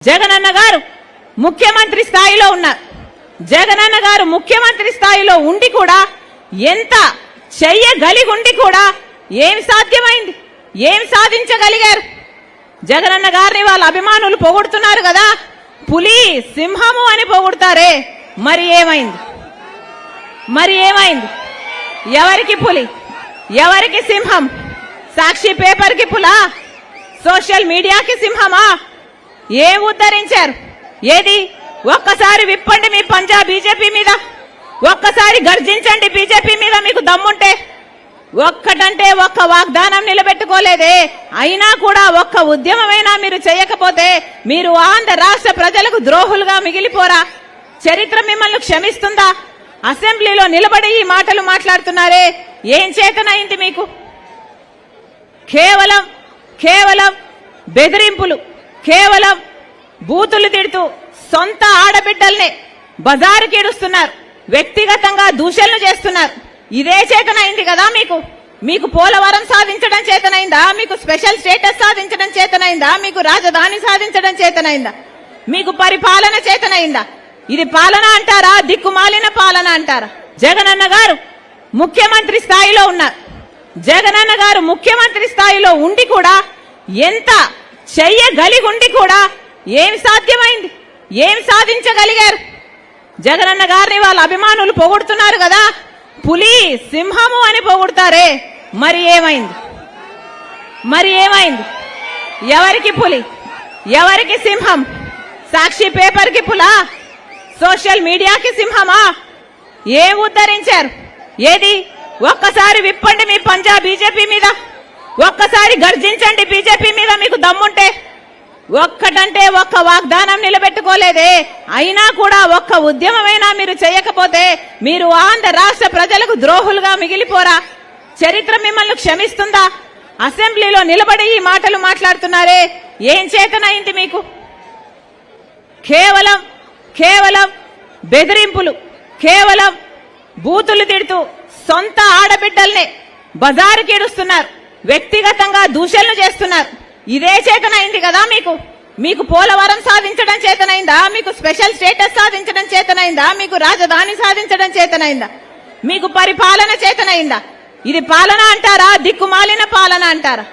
జగనన్న గారు ముఖ్యమంత్రి స్థాయిలో ఉన్నారు. జగనన్న గారు ముఖ్యమంత్రి స్థాయిలో ఉండి కూడా ఎంత చెయ్యగలిగుండి కూడా ఏమి సాధ్యమైంది, ఏమి సాధించగలిగారు? జగనన్న గారిని వాళ్ళ అభిమానులు పొగుడుతున్నారు కదా, పులి సింహము అని పొగుడుతారే, మరి ఏమైంది? మరి ఏమైంది? ఎవరికి పులి, ఎవరికి సింహం? సాక్షి పేపర్ కి పులా, సోషల్ మీడియాకి సింహమా? ఏం ఉద్ధరించారు? ఏది? ఒక్కసారి విప్పండి మీ పంజా బీజేపీ మీద, ఒక్కసారి గర్జించండి బీజేపీ మీద మీకు దమ్ముంటే. ఒక్కటంటే ఒక్క వాగ్దానం నిలబెట్టుకోలేదే, అయినా కూడా ఒక్క ఉద్యమమైనా మీరు చేయకపోతే మీరు ఆంధ్ర రాష్ట్ర ప్రజలకు ద్రోహులుగా మిగిలిపోరా? చరిత్ర మిమ్మల్ని క్షమిస్తుందా? అసెంబ్లీలో నిలబడి ఈ మాటలు మాట్లాడుతున్నారే, ఏం చేతనైంది మీకు? కేవలం బెదిరింపులు, కేవలం బూతులు తిడుతూ సొంత ఆడబిడ్డల్నే బజారుకి ఇడుస్తున్నారు, వ్యక్తిగతంగా దూషణలు చేస్తున్నారు. ఇదే చేతనైంది కదా మీకు? మీకు పోలవరం సాధించడం చేతనైందా? మీకు స్పెషల్ స్టేటస్ సాధించడం చేతనైందా? మీకు రాజధాని సాధించడం చేతనైందా? మీకు పరిపాలన చేతనైందా? ఇది పాలన అంటారా? దిక్కుమాలిన పాలన అంటారా? జగనన్న గారు ముఖ్యమంత్రి స్థాయిలో ఉన్నారు. జగనన్న గారు ముఖ్యమంత్రి స్థాయిలో ఉండి కూడా ఎంత చెయ్యగలిగుండి కూడా ఏమి సాధ్యమైంది, ఏమి సాధించగలిగారు? జగనన్న గారిని వాళ్ళ అభిమానులు పొగుడుతున్నారు కదా, పులి సింహము అని పొగుడుతారే, మరి ఏమైంది? మరి ఏమైంది? ఎవరికి పులి, ఎవరికి సింహం? సాక్షి పేపర్ కి పులా, సోషల్ మీడియాకి సింహమా? ఏం ఉద్ధరించారు? ఏది? ఒక్కసారి విప్పండి మీ పంజా బీజేపీ మీద, ఒక్కసారి గర్జించండి బీజేపీ మీద మీకు దమ్ముంటే. ఒక్కటంటే ఒక్క వాగ్దానం నిలబెట్టుకోలేదే, అయినా కూడా ఒక్క ఉద్యమమైనా మీరు చేయకపోతే మీరు ఆంధ్ర రాష్ట్ర ప్రజలకు ద్రోహులుగా మిగిలిపోరా? చరిత్ర మిమ్మల్ని క్షమిస్తుందా? అసెంబ్లీలో నిలబడి ఈ మాటలు మాట్లాడుతున్నారే, ఏం చేతనైంది మీకు? కేవలం బెదిరింపులు, కేవలం బూతులు తిడుతూ సొంత ఆడబిడ్డల్నే బజారుకి ఇడుస్తున్నారు, వ్యక్తిగతంగా దూషణలు చేస్తున్నారు. ఇదే చేతనైంది కదా మీకు? మీకు పోలవరం సాధించడం చేతనైందా? మీకు స్పెషల్ స్టేటస్ సాధించడం చేతనైందా? మీకు రాజధాని సాధించడం చేతనైందా? మీకు పరిపాలన చేతనైందా? ఇది పాలన అంటారా? దిక్కుమాలిన పాలన అంటారా?